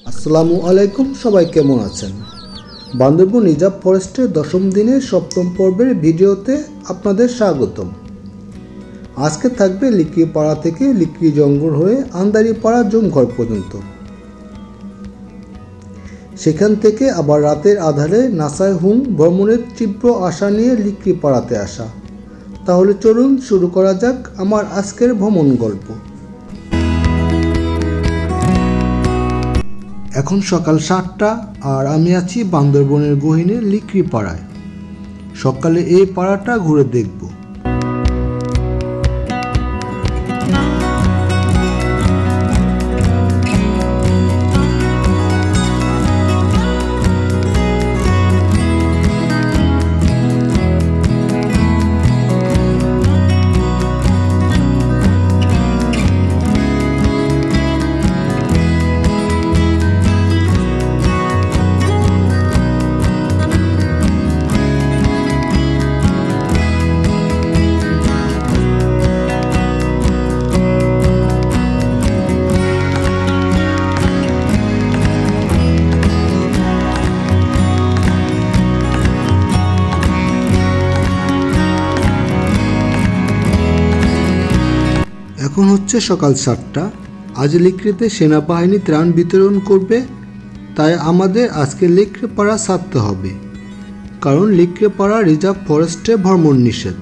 আসসালামু আলাইকুম, সবাই কেমন আছেন? বান্দরবন রিজার্ভ ফরেস্টের 10ম দিনের 7ম পর্বের ভিডিওতে আপনাদের স্বাগতম। আজকে থাকবে লিকড়িপাড়া থেকে লিকড়ি জঙ্গল হয়ে আন্দারিপাড়া জুমঘর পর্যন্ত। সেখান থেকে আবার রাতের আধারে নাসায় হুম ভ্রমণের তীব্র আশা নিয়ে লিকড়িপাড়াতে আসা। তাহলে চলুন শুরু করা যাক আমার আজকের ভ্রমণ গল্প। এখন সকাল 7টা আর আমি আছি বান্দরবনের গহীনের লিকড়িপাড়ায়। সকালে এই পাড়াটা ঘুরে দেখব। এখন হচ্ছে সকাল 7টা। আজ লিকড়িতে সেনাবাহিনী ত্রাণ বিতরণ করবে, তাই আমাদের আজকে লিকড়িপাড়া ছাড়তে হবে, কারণ লিকড়িপাড়া রিজার্ভ ফরেস্টে ভ্রমণ নিষেধ।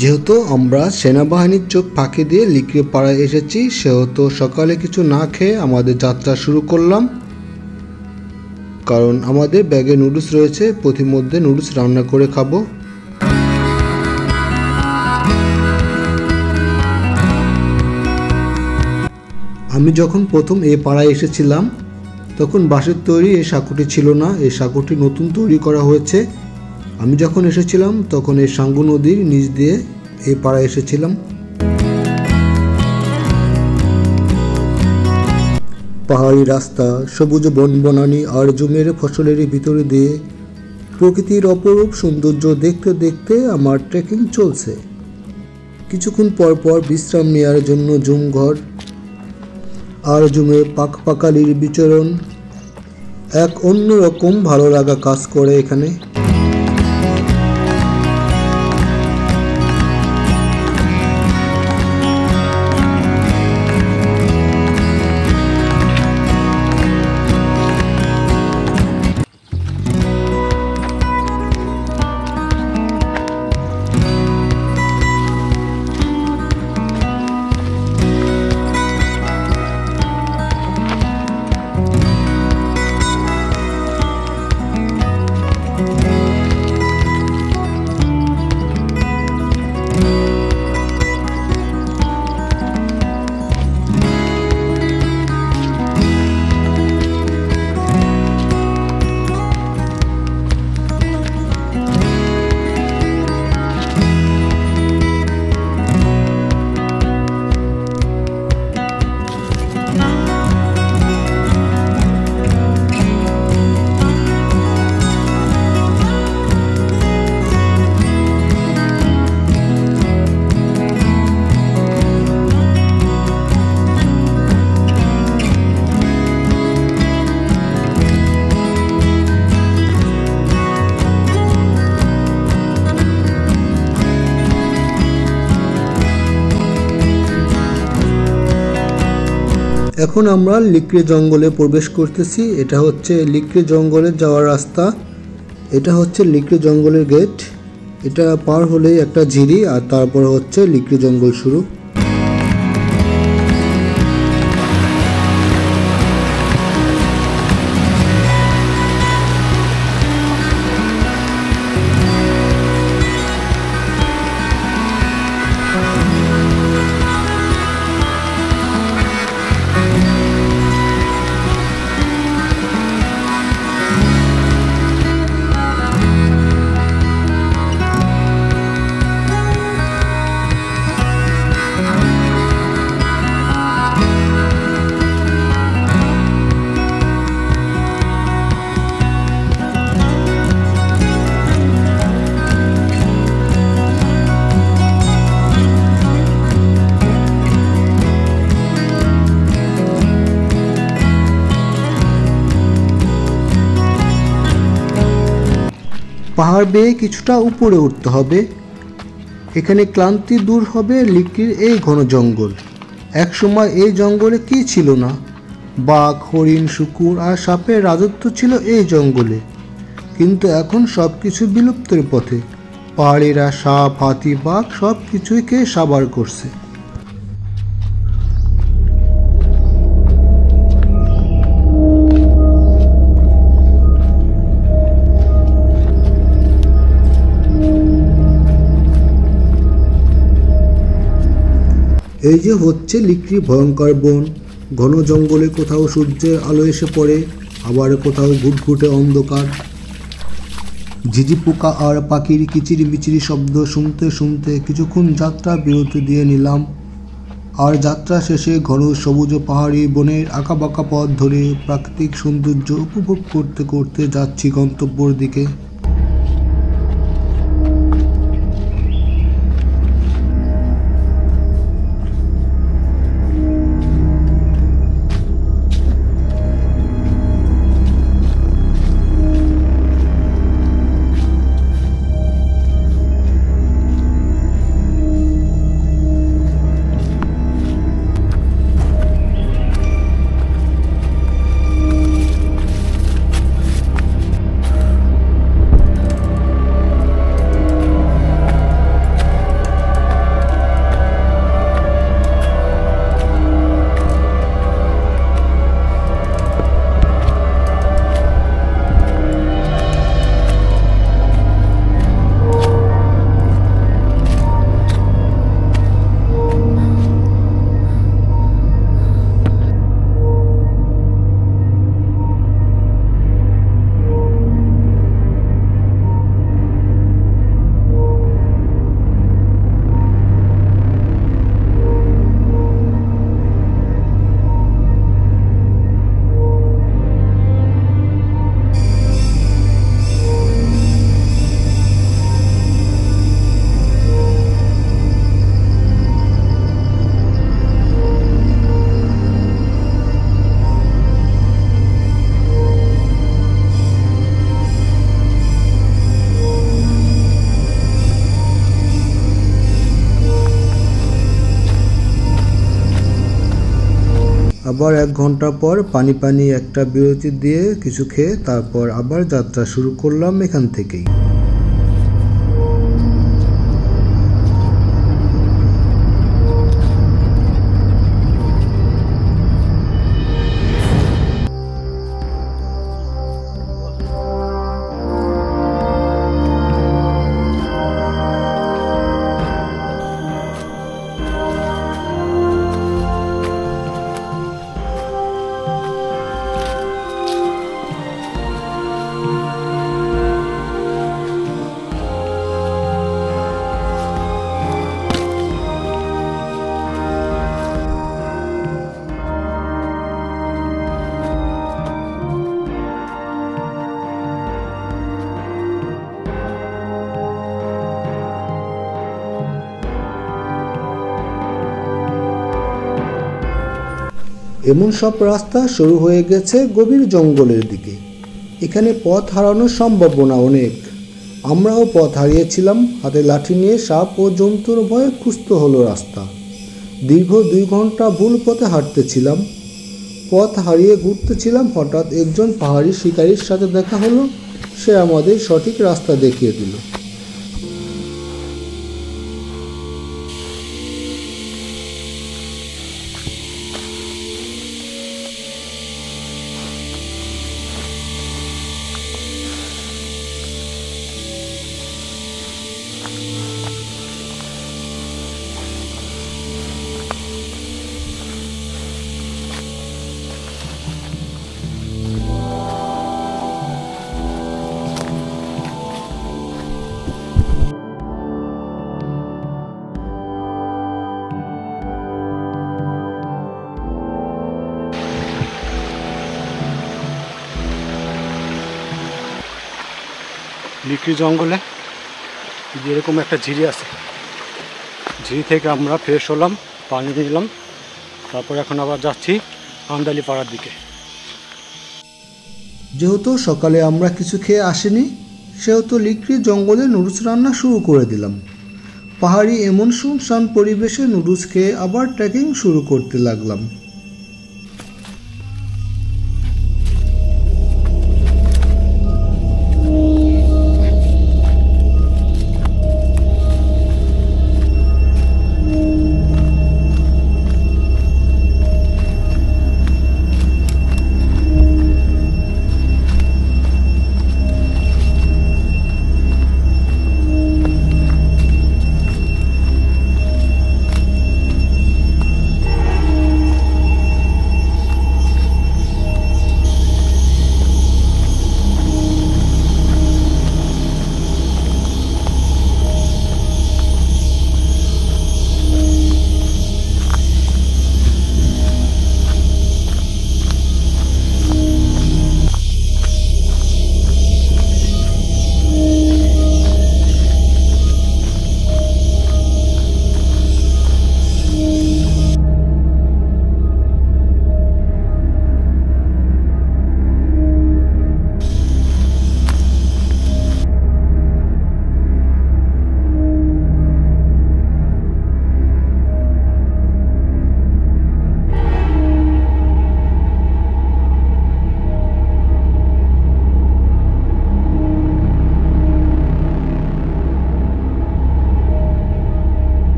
যেহেতু আমরা সেনাবাহিনীর চোখ ফাঁকি দিয়ে লিকড়িপাড়ায় এসেছি, সেহেতু সকালে কিছু না খেয়ে আমাদের যাত্রা শুরু করলাম। কারণ আমাদের ব্যাগে নুডলস রয়েছে, প্রতিমধ্যে নুডলস রান্না করে খাবো। আমি যখন প্রথম এই পাড়ায় এসেছিলাম তখন বাঁশের তৈরি এই সাঁকুটি ছিল না, এই সাঁকুটি নতুন তৈরি করা হয়েছে। আমি যখন এসেছিলাম তখন এই সাঙ্গু নদীর নিচ দিয়ে এই পাড়ায় এসেছিলাম। পাহাড়ি রাস্তা, সবুজ বনবনানী আর জমির ফসলের ভিতরে দিয়ে প্রকৃতির অপরূপ সৌন্দর্য দেখতে দেখতে আমার ট্রেকিং চলছে। কিছুক্ষণ পর পর বিশ্রাম নেওয়ার জন্য জুমঘর আর জুমে পাকালির বিচরণ এক অন্যরকম ভালো লাগা কাজ করে এখানে। এখন আমরা লিকড়ি জঙ্গলে প্রবেশ করতেছি। এটা হচ্ছে লিকড়ি জঙ্গলে যাওয়ার রাস্তা। এটা হচ্ছে লিকড়ি জঙ্গলের গেট। এটা পার হলেই একটা ঝিরি, আর তারপর হচ্ছে লিকড়ি জঙ্গল শুরু। পাহাড় বেয়ে কিছুটা উপরে উঠতে হবে। এখানে ক্লান্তি দূর হবে লিকড়ির এই ঘন জঙ্গল। একসময় এই জঙ্গলে কি ছিল না, বাঘ, হরিণ, শুকুর আর সাপের রাজত্ব ছিল এই জঙ্গলে। কিন্তু এখন সব কিছু বিলুপ্তের পথে। পাহাড়িরা সাপ, হাতি, বাঘ সব কিছুকে সাবার করছে। এই যে হচ্ছে লিকড়ি ভয়ঙ্কর বন। ঘন জঙ্গলে কোথাও সূর্যের আলো এসে পড়ে, আবার কোথাও ঘুটঘুটে অন্ধকার। ঝিঝি পোকা আর পাখির কিচিরমিচিরি শব্দ শুনতে শুনতে কিছুক্ষণ যাত্রা বিরতি দিয়ে নিলাম। আর যাত্রা শেষে ঘন সবুজ পাহাড়ি বনের আঁকাবাঁকা পথ ধরে প্রাকৃতিক সৌন্দর্য উপভোগ করতে করতে যাচ্ছি গন্তব্যের দিকে। আবার 1 ঘন্টা পর পানি একটা বিরতি দিয়ে কিছু খেয়ে তারপর আবার যাত্রা শুরু করলাম এখান থেকেই। এমন সব রাস্তা শুরু হয়ে গেছে গভীর জঙ্গলের দিকে। এখানে পথ হারানোর সম্ভাবনা অনেক। আমরাও পথ হারিয়েছিলাম। হাতে লাঠি নিয়ে সাপ ও জন্তুর ভয়ে খুঁজতে হলো রাস্তা। দীর্ঘ 2 ঘন্টা ভুল পথে হাঁটতেছিলাম, পথ হারিয়ে ঘুরতেছিলাম। হঠাৎ একজন পাহাড়ি শিকারীর সাথে দেখা হলো। সে আমাদের সঠিক রাস্তা দেখিয়ে দিল। লিকড়ি জঙ্গলে যেরকম একটা ঝিরি আছে, ঝিরি থেকে আমরা ফ্রেশ হলাম, পানি নিলাম, তারপর এখন আবার যাচ্ছি আন্দালি পাড়ার দিকে। যেহেতু সকালে আমরা কিছু খেয়ে আসিনি, সেহেতু লিকড়ি জঙ্গলে নুডলস রান্না শুরু করে দিলাম। পাহাড়ি এমন শুনশান পরিবেশে নুডলস খেয়ে আবার ট্রেকিং শুরু করতে লাগলাম।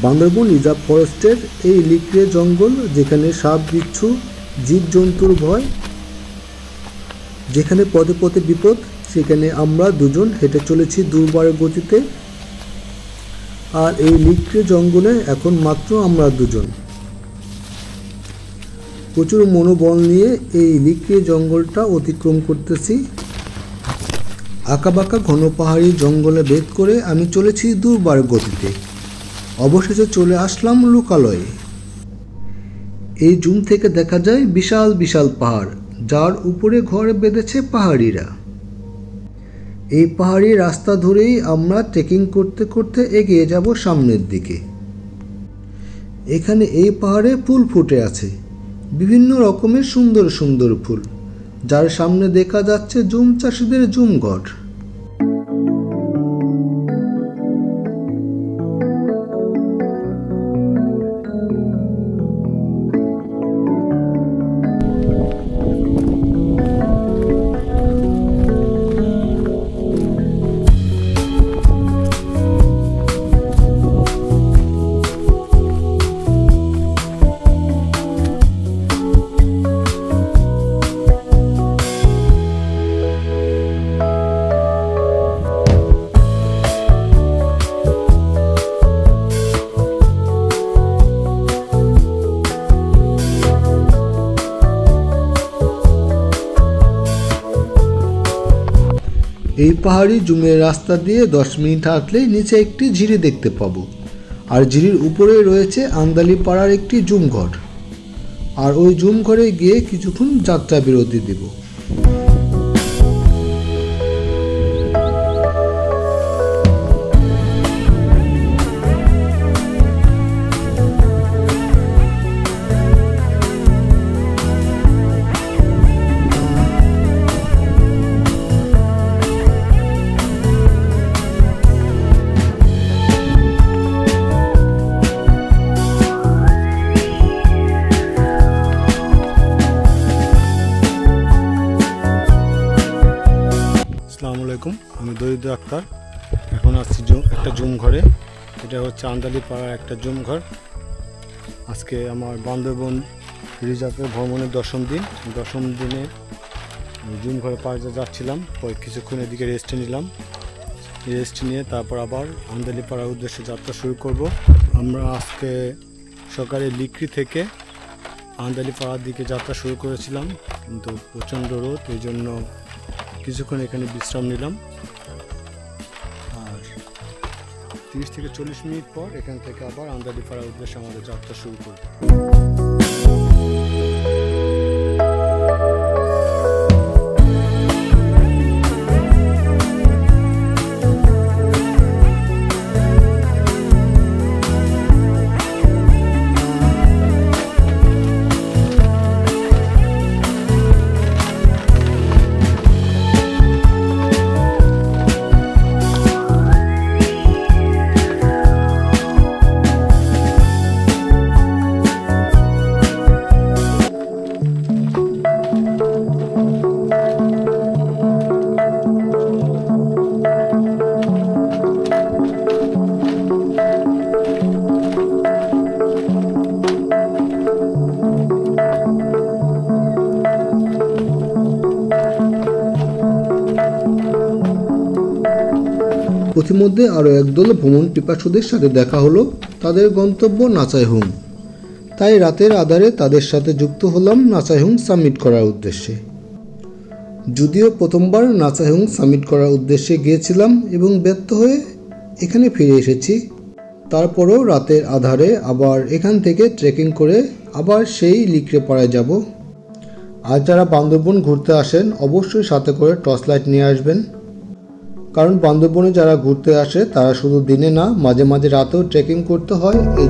বান্দরবন রিজার্ভ ফরেস্টের এই লিকড়ে জঙ্গল, যেখানে সাপ বিচ্ছু জীবজন্তুর ভয়, যেখানে পদে পদে বিপদ, সেখানে আমরা দুজন হেঁটে চলেছি দুর্বার গতিতে। আর এই লিকড়ে জঙ্গলে এখন মাত্র আমরা দুজন। প্রচুর মনোবল নিয়ে এই লিকড়ে জঙ্গলটা অতিক্রম করতেছি। আঁকাবাঁকা ঘন পাহাড়ি জঙ্গলে ভেদ করে আমি চলেছি দুর্বার গতিতে। অবশেষে চলে আসলাম লোকালয়ে। এই জুম থেকে দেখা যায় বিশাল বিশাল পাহাড়, যার উপরে ঘর বেঁধেছে পাহাড়িরা। এই পাহাড়ি রাস্তা ধরেই আমরা ট্রেকিং করতে করতে এগিয়ে যাব সামনের দিকে। এখানে এই পাহাড়ে ফুল ফুটে আছে, বিভিন্ন রকমের সুন্দর সুন্দর ফুল, যার সামনে দেখা যাচ্ছে জুম চাষিদের জুম ঘর। এই পাহাড়ি জুমের রাস্তা দিয়ে 10 মিনিট হাঁটলেই নিচে একটি ঝিরি দেখতে পাবো। আর ঝিরির উপরে রয়েছে আন্দালি পাড়ার একটি জুম ঘর। আর ওই জুম ঘরে গিয়ে কিছুক্ষণ যাত্রা বিরতি দেব। আমি দরিদ্র আক্তার, এখন আসছি একটা জুম ঘরে। এটা হচ্ছে আন্দালি পাড়ার একটা জুম ঘর। আজকে আমার বান্দরবন রিজার্ভের ভ্রমণের 10ম দিন। 10ম দিনে জুম ঘরে পাড়ে যাচ্ছিলাম, পরে কিছুক্ষণ এদিকে রেস্ট নিলাম। রেস্ট নিয়ে তারপর আবার আন্দালি পাড়ার উদ্দেশ্যে যাত্রা শুরু করব। আমরা আজকে সকালে লিকড়ি থেকে আন্দালি পাড়ার দিকে যাত্রা শুরু করেছিলাম, কিন্তু প্রচণ্ড রোদ, এই জন্য কিছুক্ষণ এখানে বিশ্রাম নিলাম, আর 30 থেকে 40 মিনিট পর এখান থেকে আবার আন্দালিপাড়ার উদ্দেশ্যে আমাদের যাত্রা শুরু করব। পথিমধ্যে আরও একদল ভ্রমণ পিপাসুদের সাথে দেখা হলো। তাদের গন্তব্য নাচাইহুং। তাই রাতের আধারে তাদের সাথে যুক্ত হলাম নাচাইহুং সামিট করার উদ্দেশ্যে। যদিও প্রথমবার নাচাইহুং সামিট করার উদ্দেশ্যে গিয়েছিলাম এবং ব্যর্থ হয়ে এখানে ফিরে এসেছি, তারপরও রাতের আধারে আবার এখান থেকে ট্রেকিং করে আবার সেই লিকড়েপাড়ায় যাব। আর যারা বান্দরবন ঘুরতে আসেন অবশ্যই সাথে করে টর্চ লাইট নিয়ে আসবেন, কারণ বান্দরবনে যারা ঘুরতে আসে তারা শুধু দিনে না, মাঝে মাঝে রাতেও ট্রেকিং করতে হয়। এই